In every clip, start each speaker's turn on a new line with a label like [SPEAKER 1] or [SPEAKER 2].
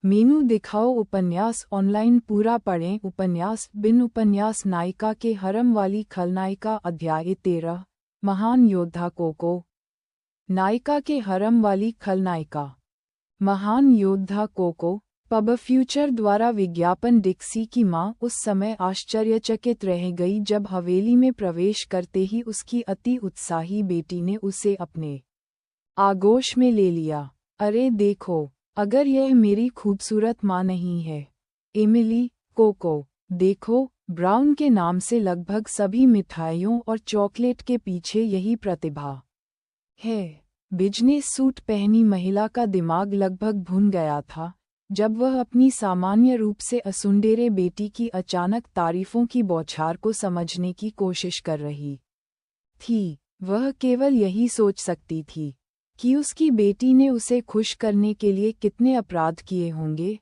[SPEAKER 1] मेनू दिखाओ उपन्यास ऑनलाइन पूरा पढ़ें उपन्यास बिन उपन्यास नायिका के हरम वाली खलनायिका अध्याय 13 महान योद्धा कोको। नायिका के हरम वाली खलनायिका। महान योद्धा कोको। पब फ्यूचर द्वारा विज्ञापन। डिक्सी की माँ उस समय आश्चर्यचकित रह गई जब हवेली में प्रवेश करते ही उसकी अति उत्साही बेटी ने उसे अपने आगोश में ले लिया। अरे देखो, अगर यह मेरी खूबसूरत माँ नहीं है। एमिली, कोको, देखो, ब्राउन के नाम से लगभग सभी मिठाइयों और चॉकलेट के पीछे यही प्रतिभा है। बिजनेस सूट पहनी महिला का दिमाग लगभग भुन गया था जब वह अपनी सामान्य रूप से असुंदर बेटी की अचानक तारीफों की बौछार को समझने की कोशिश कर रही थी। वह केवल यही सोच सकती थी कि उसकी बेटी ने उसे खुश करने के लिए कितने अपराध किए होंगे।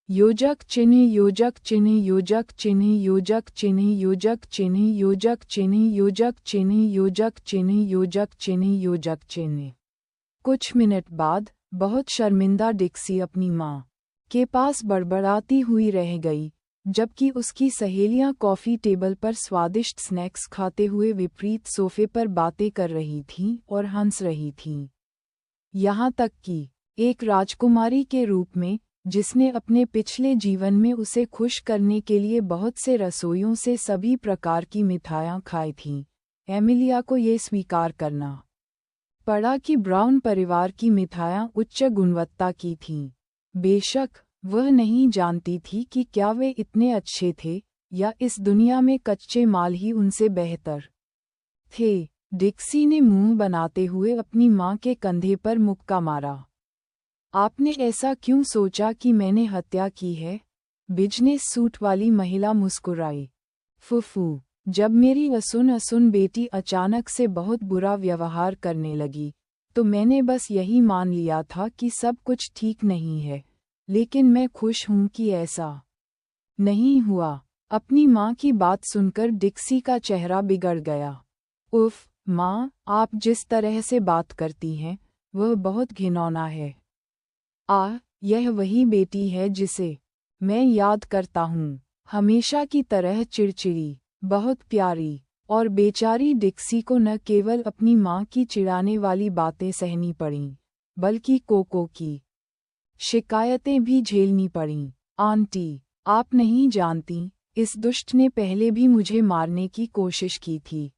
[SPEAKER 1] योजक चिन्ह योजक चिन्ह योजक चिन्ह योजक चिन्ह योजक चिन्ह योजक चिन्ह योजक चिन्ह योजक चिन्ह योजक चिन्ह योजक चिन्ह। कुछ मिनट बाद बहुत शर्मिंदा डिक्सी अपनी माँ के पास बड़बड़ाती हुई रह गई, जबकि उसकी सहेलियां कॉफ़ी टेबल पर स्वादिष्ट स्नैक्स खाते हुए विपरीत सोफे पर बातें कर रही थीं और हंस रही थीं। यहाँ तक कि एक राजकुमारी के रूप में, जिसने अपने पिछले जीवन में उसे खुश करने के लिए बहुत से रसोइयों से सभी प्रकार की मिठाइयाँ खाई थीं, एमिलिया को ये स्वीकार करना पड़ा कि ब्राउन परिवार की मिठाइयाँ उच्च गुणवत्ता की थीं। बेशक वह नहीं जानती थी कि क्या वे इतने अच्छे थे या इस दुनिया में कच्चे माल ही उनसे बेहतर थे। डिक्सी ने मुंह बनाते हुए अपनी माँ के कंधे पर मुक्का मारा। आपने ऐसा क्यों सोचा कि मैंने हत्या की है? बिजनेस सूट वाली महिला मुस्कुराई। फुफू, जब मेरी असुन बेटी अचानक से बहुत बुरा व्यवहार करने लगी, तो मैंने बस यही मान लिया था कि सब कुछ ठीक नहीं है, लेकिन मैं खुश हूँ कि ऐसा नहीं हुआ। अपनी माँ की बात सुनकर डिक्सी का चेहरा बिगड़ गया। उफ़, माँ, आप जिस तरह से बात करती हैं, वह बहुत घिनौना है। यह वही बेटी है जिसे मैं याद करता हूँ, हमेशा की तरह चिड़चिड़ी, बहुत प्यारी। और बेचारी डिक्सी को न केवल अपनी माँ की चिढ़ाने वाली बातें सहनी पड़ीं, बल्कि कोको की शिकायतें भी झेलनी पड़ीं। आंटी, आप नहीं जानती, इस दुष्ट ने पहले भी मुझे मारने की कोशिश की थी।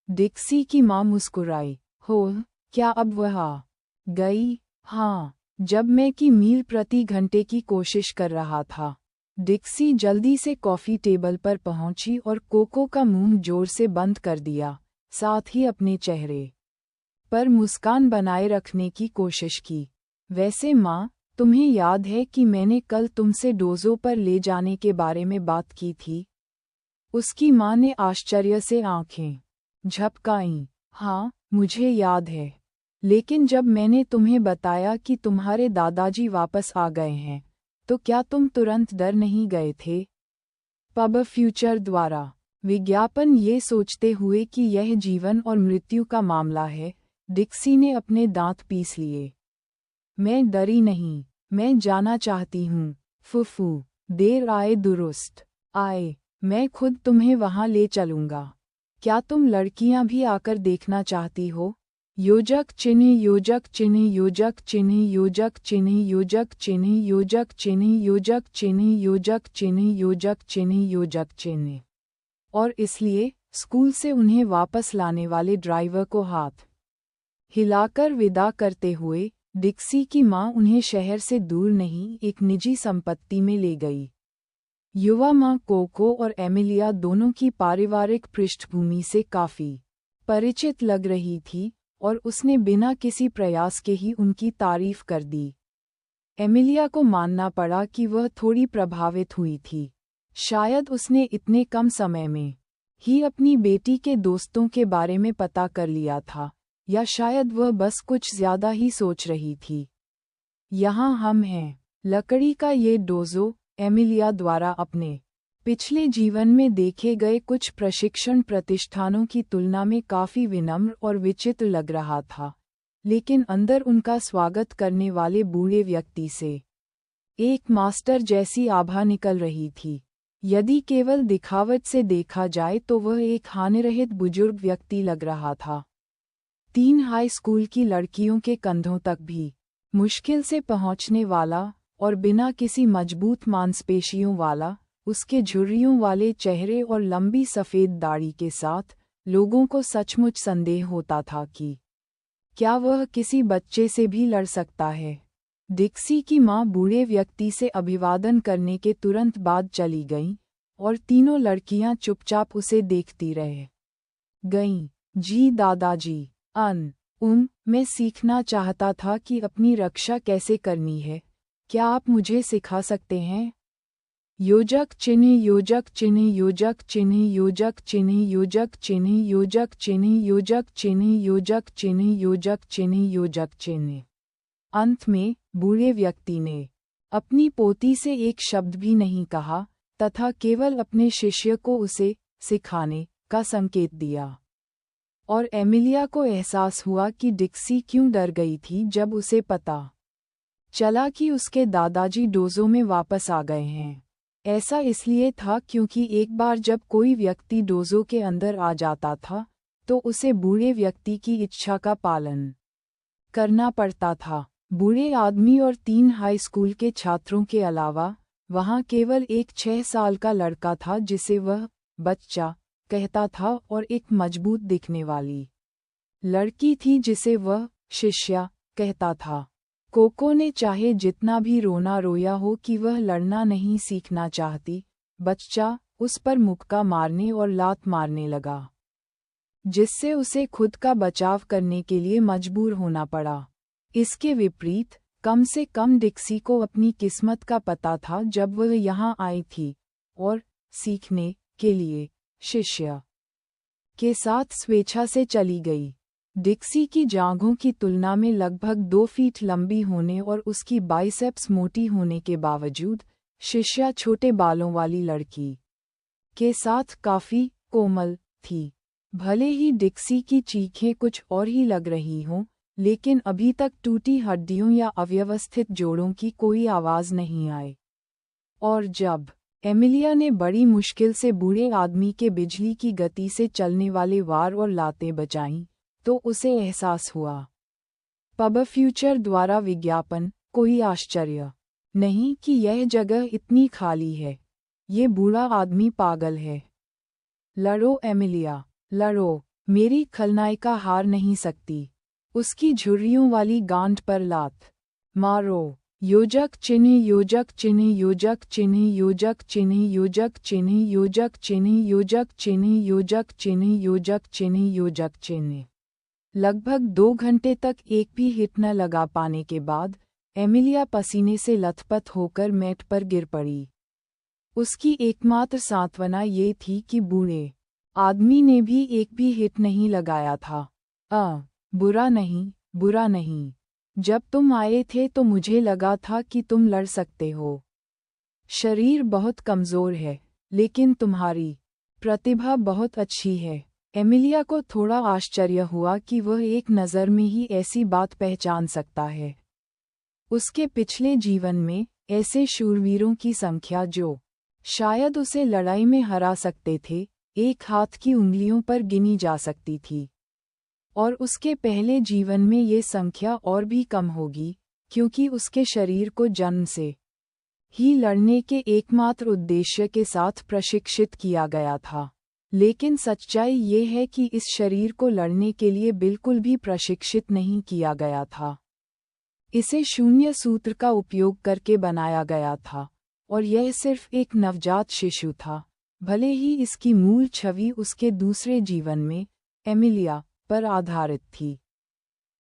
[SPEAKER 1] डिक्सी की माँ मुस्कुराई। हो, क्या अब वह आ गई? हाँ, जब मैं की मील प्रति घंटे की कोशिश कर रहा था। डिक्सी जल्दी से कॉफ़ी टेबल पर पहुंची और कोको का मुंह जोर से बंद कर दिया, साथ ही अपने चेहरे पर मुस्कान बनाए रखने की कोशिश की। वैसे माँ, तुम्हें याद है कि मैंने कल तुमसे डोजो पर ले जाने के बारे में बात की थी? उसकी माँ ने आश्चर्य से आंखें झपकाईं। हाँ, मुझे याद है। लेकिन जब मैंने तुम्हें बताया कि तुम्हारे दादाजी वापस आ गए हैं, तो क्या तुम तुरंत डर नहीं गए थे? पब फ्यूचर द्वारा विज्ञापन। ये सोचते हुए कि यह जीवन और मृत्यु का मामला है, डिक्सी ने अपने दांत पीस लिए। मैं डरी नहीं, मैं जाना चाहती हूँ। फुफू, देर आए दुरुस्त आए, मैं खुद तुम्हें वहाँ ले चलूँगा। क्या तुम लड़कियाँ भी आकर देखना चाहती हो? योजक चिन्ह योजक चिन्ह योजक चिन्ह योजक चिन्ह योजक चिन्ह योजक चिन्ह योजक चिन्ह योजक चिन्ह योजक चिन्ह योजक चिन्ह। और इसलिए स्कूल से उन्हें वापस लाने वाले ड्राइवर को हाथ हिलाकर विदा करते हुए डिक्सी की माँ उन्हें शहर से दूर नहीं एक निजी संपत्ति में ले गई। युवा माँ कोको और एमिलिया दोनों की पारिवारिक पृष्ठभूमि से काफ़ी परिचित लग रही थी और उसने बिना किसी प्रयास के ही उनकी तारीफ कर दी। एमिलिया को मानना पड़ा कि वह थोड़ी प्रभावित हुई थी। शायद उसने इतने कम समय में ही अपनी बेटी के दोस्तों के बारे में पता कर लिया था, या शायद वह बस कुछ ज़्यादा ही सोच रही थी। यहाँ हम हैं। लकड़ी का ये डोजो एमिलिया द्वारा अपने पिछले जीवन में देखे गए कुछ प्रशिक्षण प्रतिष्ठानों की तुलना में काफ़ी विनम्र और विचित्र लग रहा था, लेकिन अंदर उनका स्वागत करने वाले बूढ़े व्यक्ति से एक मास्टर जैसी आभा निकल रही थी। यदि केवल दिखावट से देखा जाए तो वह एक हानिरहित बुजुर्ग व्यक्ति लग रहा था। 3 हाई स्कूल की लड़कियों के कंधों तक भी मुश्किल से पहुंचने वाला और बिना किसी मजबूत मांसपेशियों वाला, उसके झुर्रियों वाले चेहरे और लंबी सफ़ेद दाढ़ी के साथ लोगों को सचमुच संदेह होता था कि क्या वह किसी बच्चे से भी लड़ सकता है। डिक्सी की माँ बूढ़े व्यक्ति से अभिवादन करने के तुरंत बाद चली गईं और तीनों लड़कियां चुपचाप उसे देखती रह गईं। जी दादाजी, मैं सीखना चाहता था कि अपनी रक्षा कैसे करनी है। क्या आप मुझे सिखा सकते हैं? योजक चिन्ह योजक चिन्ह योजक चिन्ह योजक चिन्ह योजक चिन्ह योजक चिन्ह योजक चिन्ह योजक चिन्ह योजक चिन्ह योजक चिन्ह। अंत में बूढ़े व्यक्ति ने अपनी पोती से एक शब्द भी नहीं कहा तथा केवल अपने शिष्य को उसे सिखाने का संकेत दिया। और एमिलिया को एहसास हुआ कि डिक्सी क्यों डर गई थी जब उसे पता चला कि उसके दादाजी डोजो में वापस आ गए हैं। ऐसा इसलिए था क्योंकि एक बार जब कोई व्यक्ति डोजो के अंदर आ जाता था तो उसे बूढ़े व्यक्ति की इच्छा का पालन करना पड़ता था। बूढ़े आदमी और 3 हाई स्कूल के छात्रों के अलावा वहाँ केवल एक 6 साल का लड़का था जिसे वह बच्चा कहता था और एक मजबूत दिखने वाली लड़की थी जिसे वह शिष्या कहता था। कोको ने चाहे जितना भी रोना रोया हो कि वह लड़ना नहीं सीखना चाहती, बच्चा उस पर मुक्का मारने और लात मारने लगा, जिससे उसे खुद का बचाव करने के लिए मजबूर होना पड़ा। इसके विपरीत कम से कम डिक्सी को अपनी किस्मत का पता था जब वह यहाँ आई थी और सीखने के लिए शिष्य के साथ स्वेच्छा से चली गई। डिक्सी की जांघों की तुलना में लगभग 2 फीट लंबी होने और उसकी बाइसेप्स मोटी होने के बावजूद शिष्या छोटे बालों वाली लड़की के साथ काफी कोमल थी। भले ही डिक्सी की चीखें कुछ और ही लग रही हों, लेकिन अभी तक टूटी हड्डियों या अव्यवस्थित जोड़ों की कोई आवाज नहीं आई। और जब एमिलिया ने बड़ी मुश्किल से बूढ़े आदमी के बिजली की गति से चलने वाले वार और लातें बचाईं, तो उसे एहसास हुआ। पब फ्यूचर द्वारा विज्ञापन, कोई आश्चर्य नहीं कि यह जगह इतनी खाली है। ये बूढ़ा आदमी पागल है। लड़ो एमिलिया, लड़ो, मेरी खलनायिका हार नहीं सकती। उसकी झुर्रियों वाली गांठ पर लात मारो। योजक चिन्ह योजक चिन्ह योजक चिन्ह योजक चिन्ह योजक चिन्ह योजक चिन्ह योजक चिन्ह योजक चिन्ह योजक चिन्ह योजक चिन्ह। लगभग 2 घंटे तक एक भी हिट न लगा पाने के बाद एमिलिया पसीने से लथपथ होकर मैट पर गिर पड़ी। उसकी एकमात्र सांत्वना ये थी कि बूढ़े आदमी ने भी एक भी हिट नहीं लगाया था। बुरा नहीं, बुरा नहीं। जब तुम आए थे तो मुझे लगा था कि तुम लड़ सकते हो। शरीर बहुत कमज़ोर है, लेकिन तुम्हारी प्रतिभा बहुत अच्छी है। एमिलिया को थोड़ा आश्चर्य हुआ कि वह एक नज़र में ही ऐसी बात पहचान सकता है। उसके पिछले जीवन में ऐसे शूरवीरों की संख्या जो शायद उसे लड़ाई में हरा सकते थे, एक हाथ की उंगलियों पर गिनी जा सकती थी। और उसके पहले जीवन में ये संख्या और भी कम होगी, क्योंकि उसके शरीर को जन्म से ही लड़ने के एकमात्र उद्देश्य के साथ प्रशिक्षित किया गया था। लेकिन सच्चाई ये है कि इस शरीर को लड़ने के लिए बिल्कुल भी प्रशिक्षित नहीं किया गया था। इसे शून्य सूत्र का उपयोग करके बनाया गया था, और यह सिर्फ एक नवजात शिशु था, भले ही इसकी मूल छवि उसके दूसरे जीवन में एमिलिया पर आधारित थी।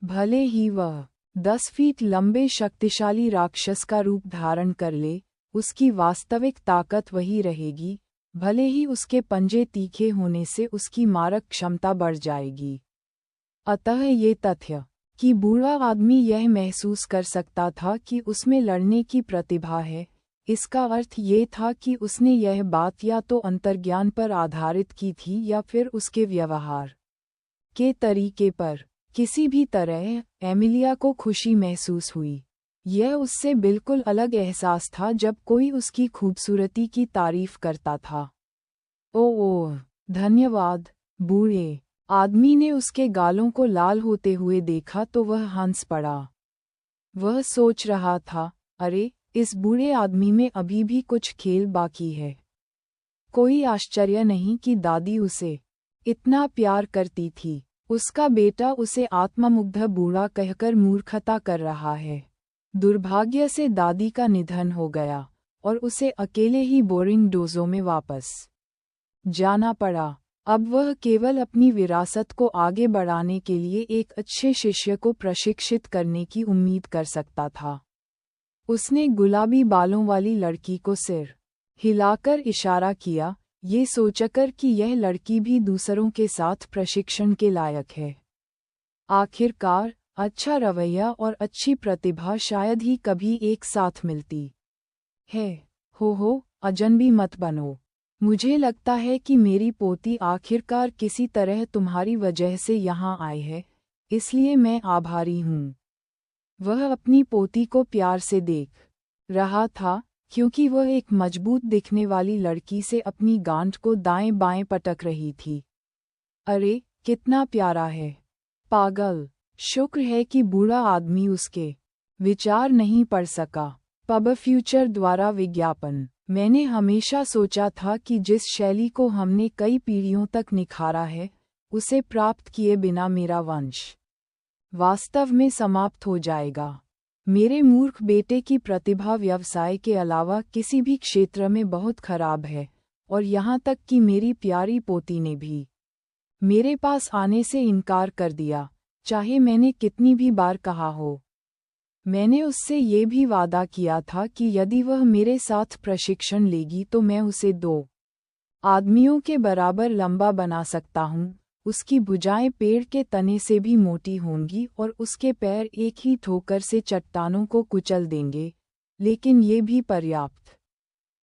[SPEAKER 1] भले ही वह 10 फीट लंबे शक्तिशाली राक्षस का रूप धारण कर ले, उसकी वास्तविक ताकत वही रहेगी, भले ही उसके पंजे तीखे होने से उसकी मारक क्षमता बढ़ जाएगी। अतः ये तथ्य कि बूढ़ा आदमी यह महसूस कर सकता था कि उसमें लड़ने की प्रतिभा है, इसका अर्थ ये था कि उसने यह बात या तो अंतर्ज्ञान पर आधारित की थी या फिर उसके व्यवहार के तरीके पर। किसी भी तरह एमिलिया को खुशी महसूस हुई। यह उससे बिल्कुल अलग एहसास था जब कोई उसकी खूबसूरती की तारीफ करता था। ओह, धन्यवाद। बूढ़े आदमी ने उसके गालों को लाल होते हुए देखा तो वह हंस पड़ा। वह सोच रहा था, अरे, इस बूढ़े आदमी में अभी भी कुछ खेल बाकी है। कोई आश्चर्य नहीं कि दादी उसे इतना प्यार करती थी। उसका बेटा उसे आत्ममुग्ध बूढ़ा कहकर मूर्खता कर रहा है। दुर्भाग्य से दादी का निधन हो गया और उसे अकेले ही बोरिंग डोजों में वापस जाना पड़ा। अब वह केवल अपनी विरासत को आगे बढ़ाने के लिए एक अच्छे शिष्य को प्रशिक्षित करने की उम्मीद कर सकता था। उसने गुलाबी बालों वाली लड़की को सिर हिलाकर इशारा किया, ये सोचकर कि यह लड़की भी दूसरों के साथ प्रशिक्षण के लायक है। आखिरकार, अच्छा रवैया और अच्छी प्रतिभा शायद ही कभी एक साथ मिलती है। हो, अजनबी मत बनो। मुझे लगता है कि मेरी पोती आखिरकार किसी तरह तुम्हारी वजह से यहाँ आई है, इसलिए मैं आभारी हूँ। वह अपनी पोती को प्यार से देख रहा था, क्योंकि वह एक मजबूत दिखने वाली लड़की से अपनी गांठ को दाएं बाएं पटक रही थी। अरे, कितना प्यारा है। पागल। शुक्र है कि बूढ़ा आदमी उसके विचार नहीं पढ़ सका। पब फ्यूचर द्वारा विज्ञापन। मैंने हमेशा सोचा था कि जिस शैली को हमने कई पीढ़ियों तक निखारा है, उसे प्राप्त किए बिना मेरा वंश वास्तव में समाप्त हो जाएगा। मेरे मूर्ख बेटे की प्रतिभा व्यवसाय के अलावा किसी भी क्षेत्र में बहुत खराब है, और यहाँ तक कि मेरी प्यारी पोती ने भी मेरे पास आने से इनकार कर दिया, चाहे मैंने कितनी भी बार कहा हो। मैंने उससे ये भी वादा किया था कि यदि वह मेरे साथ प्रशिक्षण लेगी तो मैं उसे 2 आदमियों के बराबर लंबा बना सकता हूँ। उसकी भुजाएं पेड़ के तने से भी मोटी होंगी और उसके पैर एक ही ठोकर से चट्टानों को कुचल देंगे, लेकिन ये भी पर्याप्त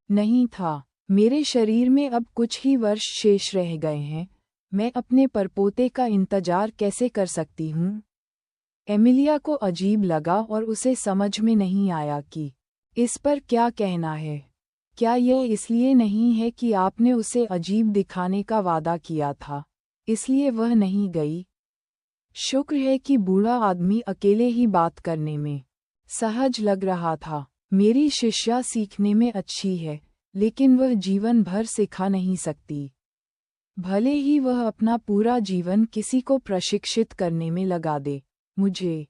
[SPEAKER 1] नहीं था। मेरे शरीर में अब कुछ ही वर्ष शेष रह गए हैं, मैं अपने परपोते का इंतजार कैसे कर सकती हूँ? एमिलिया को अजीब लगा और उसे समझ में नहीं आया कि इस पर क्या कहना है। क्या यह इसलिए नहीं है कि आपने उसे अजीब दिखाने का वादा किया था, इसलिए वह नहीं गई? शुक्र है कि बूढ़ा आदमी अकेले ही बात करने में सहज लग रहा था। मेरी शिष्या सीखने में अच्छी है, लेकिन वह जीवन भर सिखा नहीं सकती। भले ही वह अपना पूरा जीवन किसी को प्रशिक्षित करने में लगा दे। मुझे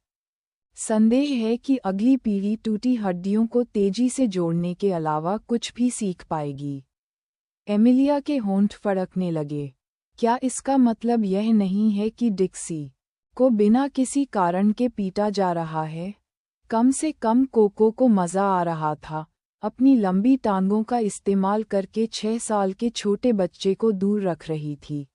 [SPEAKER 1] संदेह है कि अगली पीढ़ी टूटी हड्डियों को तेजी से जोड़ने के अलावा कुछ भी सीख पाएगी। एमिलिया के होंठ फड़कने लगे। क्या इसका मतलब यह नहीं है कि डिक्सी को बिना किसी कारण के पीटा जा रहा है? कम से कम कोको को मज़ा आ रहा था, अपनी लंबी टांगों का इस्तेमाल करके 6 साल के छोटे बच्चे को दूर रख रही थी।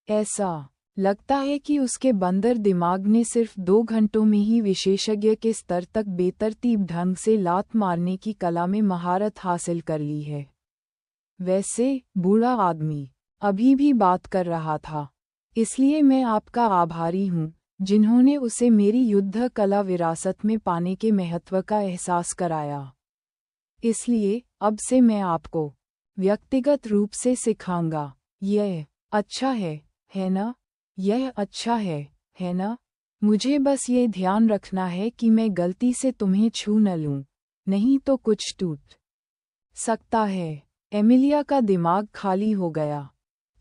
[SPEAKER 1] ऐसा लगता है कि उसके बंदर दिमाग ने सिर्फ 2 घंटों में ही विशेषज्ञ के स्तर तक बेतरतीब ढंग से लात मारने की कला में महारत हासिल कर ली है। वैसे, बूढ़ा आदमी अभी भी बात कर रहा था, इसलिए मैं आपका आभारी हूँ, जिन्होंने उसे मेरी युद्ध कला विरासत में पाने के महत्व का एहसास कराया। इसलिए, अब से मैं आपको व्यक्तिगत रूप से सिखाऊंगा। यह अच्छा है ना? यह अच्छा है ना? मुझे बस ये ध्यान रखना है कि मैं गलती से तुम्हें छू न लूं, नहीं तो कुछ टूट सकता है। एमिलिया का दिमाग खाली हो गया।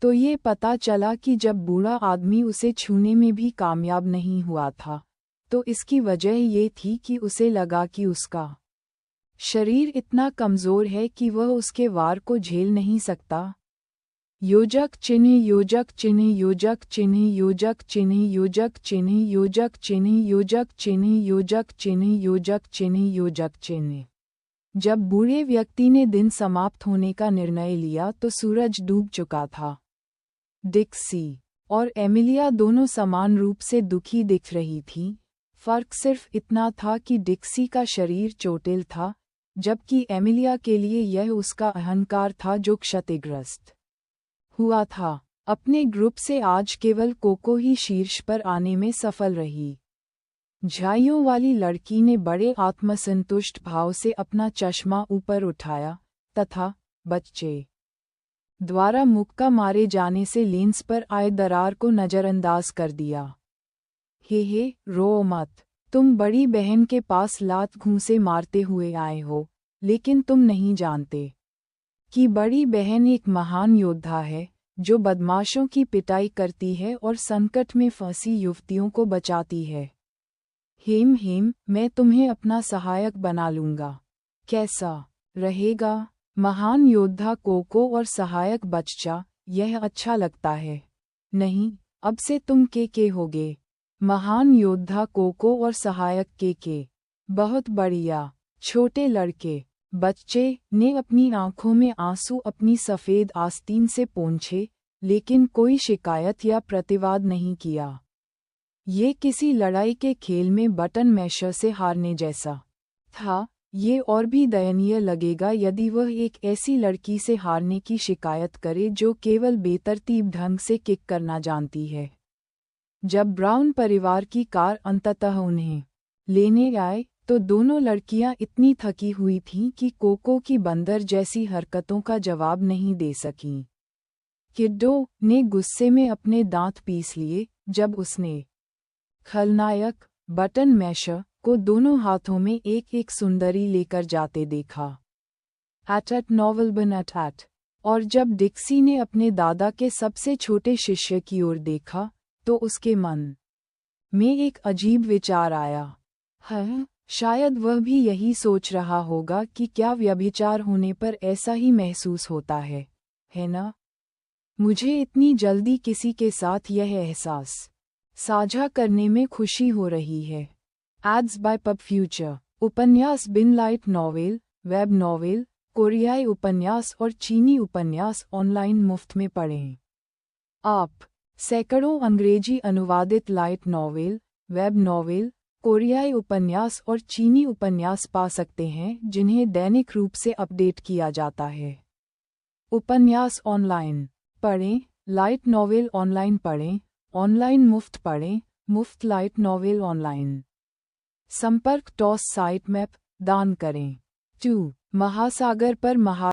[SPEAKER 1] तो ये पता चला कि जब बूढ़ा आदमी उसे छूने में भी कामयाब नहीं हुआ था, तो इसकी वजह ये थी कि उसे लगा कि उसका शरीर इतना कमज़ोर है कि वह उसके वार को झेल नहीं सकता। योजक चिन्ह योजक चिन्ह योजक चिन्ह योजक चिन्ह योजक चिन्ह योजक चिन्ह योजक चिन्ह योजक चिन्ह योजक चिन्ह योजक चिन्ह। जब बूढ़े व्यक्ति ने दिन समाप्त होने का निर्णय लिया तो सूरज डूब चुका था। डिक्सी और एमिलिया दोनों समान रूप से दुखी दिख रही थीं। फर्क सिर्फ इतना था कि डिक्सी का शरीर चोटिल था, जबकि एमिलिया के लिए यह उसका अहंकार था जो क्षतिग्रस्त हुआ था। अपने ग्रुप से आज केवल कोको ही शीर्ष पर आने में सफल रही। झाइयों वाली लड़की ने बड़े आत्मसंतुष्ट भाव से अपना चश्मा ऊपर उठाया तथा बच्चे द्वारा मुक्का मारे जाने से लेंस पर आए दरार को नज़रअंदाज कर दिया। हे रो मत, तुम बड़ी बहन के पास लात घूंसे मारते हुए आए हो, लेकिन तुम नहीं जानते कि बड़ी बहन एक महान योद्धा है जो बदमाशों की पिटाई करती है और संकट में फंसी युवतियों को बचाती है। हेम, मैं तुम्हें अपना सहायक बना लूंगा। कैसा रहेगा? महान योद्धा कोको और सहायक बच्चा, यह अच्छा लगता है। नहीं, अब से तुम के होगे। महान योद्धा कोको और सहायक के। बहुत बढ़िया। छोटे लड़के बच्चे ने अपनी आंखों में आंसू अपनी सफ़ेद आस्तीन से पोंछे, लेकिन कोई शिकायत या प्रतिवाद नहीं किया। ये किसी लड़ाई के खेल में बटन मैशर से हारने जैसा था। ये और भी दयनीय लगेगा यदि वह एक ऐसी लड़की से हारने की शिकायत करे जो केवल बेतरतीब ढंग से किक करना जानती है। जब ब्राउन परिवार की कार अंततः उन्हें लेने आए तो दोनों लड़कियां इतनी थकी हुई थीं कि कोको की बंदर जैसी हरकतों का जवाब नहीं दे सकीं। किड्डो ने गुस्से में अपने दांत पीस लिए जब उसने खलनायक बटन मैशर को दोनों हाथों में एक सुंदरी लेकर जाते देखा। एट नॉवल बन एट। और जब डिक्सी ने अपने दादा के सबसे छोटे शिष्य की ओर देखा तो उसके मन में एक अजीब विचार आया। शायद वह भी यही सोच रहा होगा कि क्या व्यभिचार होने पर ऐसा ही महसूस होता है ना? मुझे इतनी जल्दी किसी के साथ यह एहसास साझा करने में खुशी हो रही है। Ads by pub future. उपन्यास बिन लाइट नॉवेल, वेब नॉवेल, कोरियाई उपन्यास और चीनी उपन्यास ऑनलाइन मुफ्त में पढ़ें। आप सैकड़ों अंग्रेजी अनुवादित लाइट नॉवेल, वेब नॉवेल, कोरियाई उपन्यास और चीनी उपन्यास पा सकते हैं जिन्हें दैनिक रूप से अपडेट किया जाता है। उपन्यास ऑनलाइन पढ़ें, लाइट नॉवेल ऑनलाइन पढ़ें, ऑनलाइन मुफ्त पढ़ें, मुफ्त लाइट नॉवेल ऑनलाइन। संपर्क टॉस साइट मैप दान करें। 2 महासागर पर